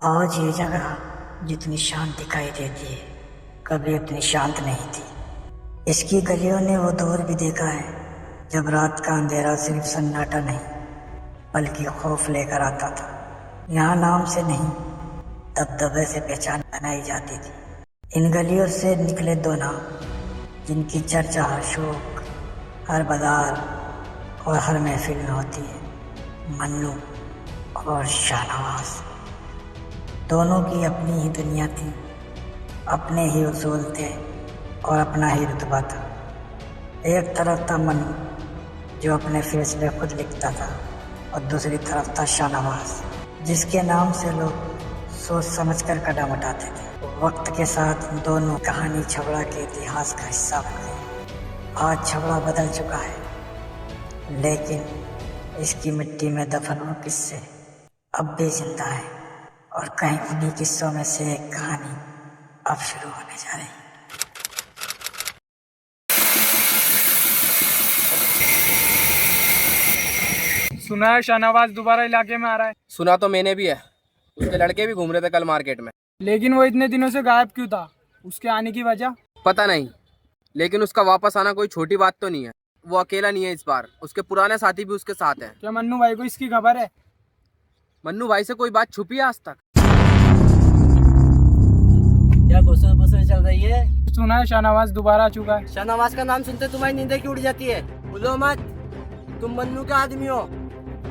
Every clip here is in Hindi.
आज ये जगह जितनी शांत दिखाई देती है कभी उतनी शांत नहीं थी। इसकी गलियों ने वो दौर भी देखा है जब रात का अंधेरा सिर्फ सन्नाटा नहीं बल्कि खौफ लेकर आता था। यहाँ नाम से नहीं दबदबे से पहचान बनाई जाती थी। इन गलियों से निकले दो नाम जिनकी चर्चा हर शौक, हर बाजार और हर महफिल में होती है, मन्नू और शाहनवाज। दोनों की अपनी ही दुनिया थी, अपने ही उसूल थे और अपना ही रुतबा था। एक तरफ था मन्नू जो अपने फैसले खुद लिखता था और दूसरी तरफ था शाहनवाज जिसके नाम से लोग सोच समझ कर कदम उठाते थे। वक्त के साथ दोनों कहानी छबड़ा के इतिहास का हिस्सा बन गई। आज छबड़ा बदल चुका है लेकिन इसकी मिट्टी में दफन वो किस्से अब भी जिंदा है और कहीं उन्हीं किस्सों में से एक कहानी अब शुरू होने जा रही है। सुना है शाहनवाज दोबारा इलाके में आ रहा है। सुना तो मैंने भी है। उसके लड़के भी घूम रहे थे कल मार्केट में। लेकिन वो इतने दिनों से गायब क्यों था? उसके आने की वजह? पता नहीं, लेकिन उसका वापस आना कोई छोटी बात तो नहीं है। वो अकेला नहीं है इस बार, उसके पुराने साथी भी उसके साथ हैं। क्या मन्नू भाई को इसकी खबर है? मन्नू भाई से कोई बात छुपी है आज तक? क्या गुस्से चल रही है? सुना है शाहनवाज दोबारा आ चुका है। शाहनवाज का नाम सुनते तुम्हारी नींदें क्यों उड़ जाती है? बोलो मत, तुम मन्नू का आदमी हो।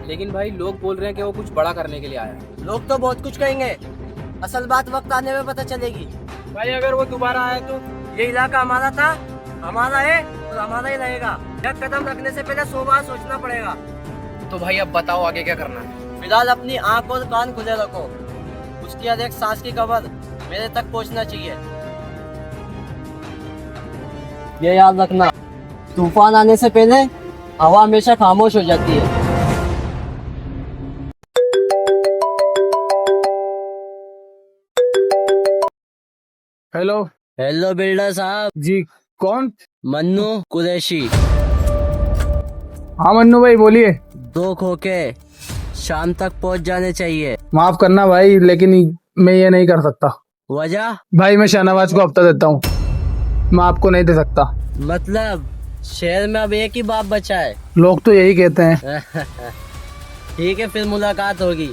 लेकिन भाई लोग बोल रहे हैं कि वो कुछ बड़ा करने के लिए आया है। लोग तो बहुत कुछ कहेंगे, असल बात वक्त आने में पता चलेगी। भाई अगर वो दोबारा आए तो? ये इलाका हमारा था, हमारा है और हमारा ही रहेगा। एक कदम रखने से पहले 100 बार सोचना पड़ेगा। तो भाई अब बताओ आगे क्या करना है? फिलहाल अपनी आंख और कान खुले रखो। उसकी हर एक सांस की खबर मेरे तक पहुंचना चाहिए। ये याद रखना, तूफान आने से पहले हवा हमेशा खामोश हो जाती है। हेलो। हेलो बिल्डर साहब। जी कौन? मन्नू कुरैशी। हाँ मन्नू भाई बोलिए। 2 खोखे शाम तक पहुंच जाने चाहिए। माफ करना भाई लेकिन मैं ये नहीं कर सकता। वजह? भाई मैं शाहनवाज को हफ्ता देता हूँ, मैं आपको नहीं दे सकता। मतलब शहर में अब एक ही बाप बचा है? लोग तो यही कहते हैं। ठीक है, फिर मुलाकात होगी।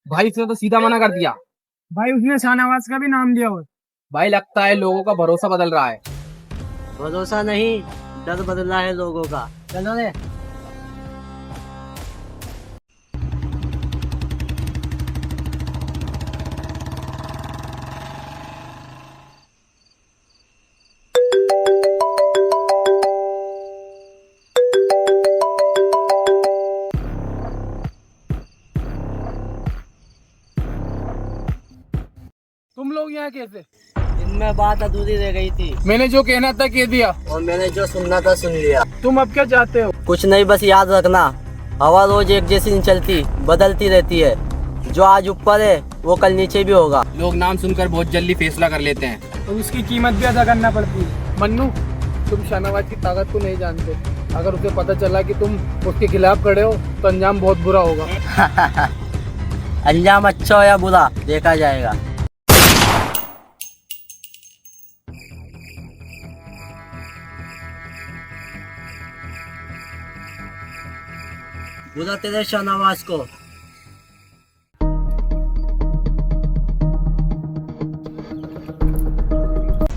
भाई इसने तो सीधा मना कर दिया। भाई उसने शाहनवाज का भी नाम लिया हो। भाई लगता है लोगों का भरोसा बदल रहा है। भरोसा नहीं, डर बदला है लोगों का। चलो रे। तुम लोग यहाँ कैसे? इनमें बात अधूरी रह गई थी। मैंने जो कहना था कह दिया और मैंने जो सुनना था सुन लिया। तुम अब क्या चाहते हो? कुछ नहीं, बस याद रखना, हवा रोज एक जैसी नहीं चलती, बदलती रहती है। जो आज ऊपर है वो कल नीचे भी होगा। लोग नाम सुनकर बहुत जल्दी फैसला कर लेते हैं। तो उसकी कीमत भी अदा करना पड़ती है। मन्नू तुम शाहनवाज की ताकत को नहीं जानते। अगर उसे पता चला कि तुम उसके खिलाफ खड़े हो तो अंजाम बहुत बुरा होगा। अंजाम अच्छा हो या बुरा देखा जाएगा। बुरा तेरे शाहनवाज को।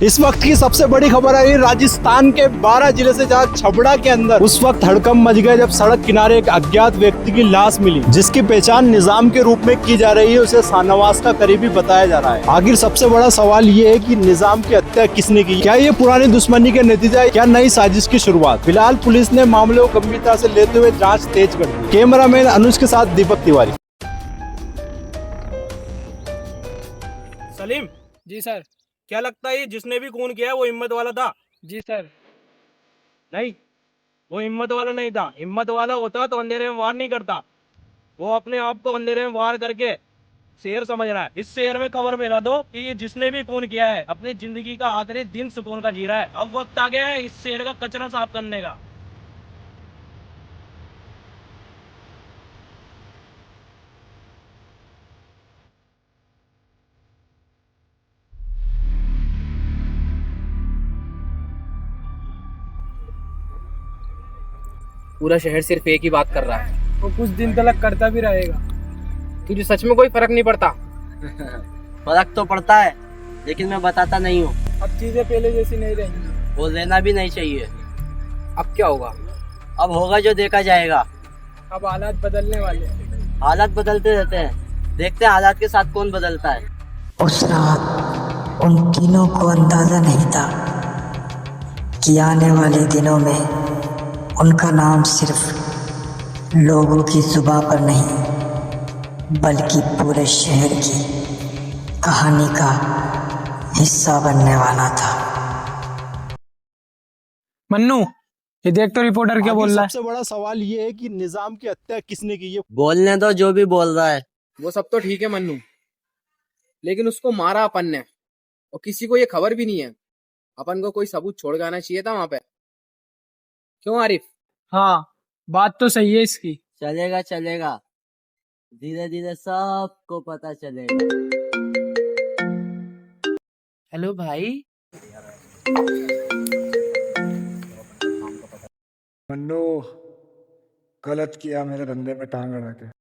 इस वक्त की सबसे बड़ी खबर है राजस्थान के 12 जिले से जहाँ छबड़ा के अंदर उस वक्त हड़कंप मच गया जब सड़क किनारे एक अज्ञात व्यक्ति की लाश मिली जिसकी पहचान निजाम के रूप में की जा रही है। उसे शाहनवाज का करीबी बताया जा रहा है। आखिर सबसे बड़ा सवाल ये है कि निजाम की हत्या किसने की? क्या ये पुरानी दुश्मनी के नतीजा है, क्या नई साजिश की शुरुआत? फिलहाल पुलिस ने मामले को गंभीरता से लेते हुए जाँच तेज कर दी। कैमरामैन अनुज के साथ दीपक तिवारी। सलीम, जी सर। क्या लगता है जिसने भी खून किया है वो हिम्मत वाला था? जी सर। नहीं, वो हिम्मत वाला नहीं था। हिम्मत वाला होता तो अंधेरे में वार नहीं करता। वो अपने आप को अंधेरे में वार करके शेर समझ रहा है। इस शेर में खबर मिला दो कि ये जिसने भी खून किया है अपनी जिंदगी का आखिरी दिन सुकून का जी रहा है। अब वक्त आ गया है इस शेर का कचरा साफ करने का। पूरा शहर सिर्फ एक ही बात कर रहा है। वो कुछ दिन तक करता भी रहेगा। तुझे सच में कोई फर्क नहीं पड़ता? फर्क तो पड़ता है, लेकिन मैं बताता नहीं हूँ। अब चीजें पहले जैसी नहीं रहेंगी। वो रहना भी नहीं चाहिए। अब क्या होगा? अब होगा जो देखा जाएगा। अब हालात बदलने वाले हैं। हालात बदलते रहते हैं, देखते हैं हालात के साथ कौन बदलता है। उस रात उन तीनों को अंदाजा नहीं था कि आने वाले दिनों में उनका नाम सिर्फ लोगों की जुबान पर नहीं बल्कि पूरे शहर की कहानी का हिस्सा बनने वाला था। मन्नू, ये देख तो रिपोर्टर क्या आगे बोल रहा है। सबसे बड़ा सवाल ये है कि निजाम की हत्या किसने की है। बोलने दो जो भी बोल रहा है। वो सब तो ठीक है मन्नू, लेकिन उसको मारा अपन ने और किसी को ये खबर भी नहीं है। अपन को कोई सबूत छोड़ के आना चाहिए था वहां पे। क्यों आरिफ? हाँ, बात तो सही है इसकी। चलेगा चलेगा, धीरे धीरे सबको पता चलेगा। हेलो भाई। मन्नू, गलत किया मेरे धंधे में टांग अड़ा के।